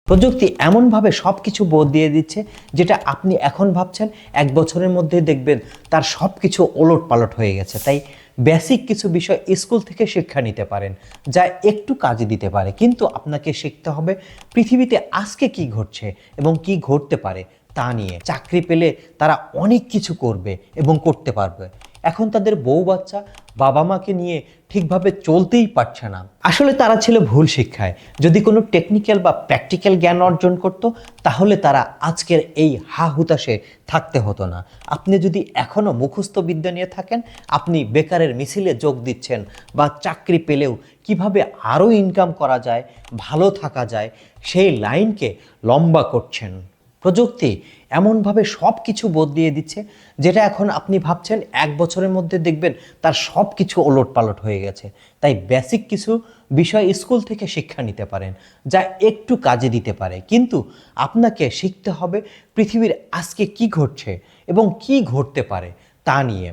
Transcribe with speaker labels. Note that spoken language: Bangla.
Speaker 1: প্রযুক্তি এমনভাবে সব কিছু বদলিয়ে দিচ্ছে যেটা আপনি এখন ভাবছেন 1 বছরের মধ্যে দেখবেন তার সব কিছু ওলটপালট হয়ে গেছে। তাই বেসিক কিছু বিষয় স্কুল থেকে শিক্ষা নিতে পারেন যা একটু কাজে দিতে পারে, কিন্তু আপনাকে শিখতে হবে পৃথিবীতে আজকে কি ঘটছে এবং কি ঘটতে পারে তা নিয়ে। চাকরি পেলে তারা অনেক কিছু করবে এবং করতে পারবে, এখন তাদের বউ বাচ্চা বাবা মাকে নিয়ে ঠিকভাবে চলতেই পারছে না। আসলে তারা ছিল ভুল শিক্ষায়। যদি কোনো টেকনিক্যাল বা প্র্যাকটিক্যাল জ্ঞান অর্জন করত তাহলে তারা আজকের এই হা হুতাশে থাকতে হতো না। আপনি যদি এখনও মুখস্থ বিদ্যা নিয়ে থাকেন, আপনি বেকারের মিছিলে যোগ দিচ্ছেন বা চাকরি পেলেও কিভাবে আরও ইনকাম করা যায়, ভালো থাকা যায় সেই লাইনকে লম্বা করছেন। প্রযুক্তি এমনভাবে সব কিছু বদলিয়ে দিচ্ছে যেটা এখন আপনি ভাবছেন 1 বছরের মধ্যে দেখবেন তার সব কিছু ওলটপালট হয়ে গেছে। তাই বেসিক কিছু বিষয় স্কুল থেকে শিক্ষা নিতে পারেন যা একটু কাজে দিতে পারে, কিন্তু আপনাকে শিখতে হবে পৃথিবীর আজকে কি ঘটছে এবং কি ঘটতে পারে তা নিয়ে।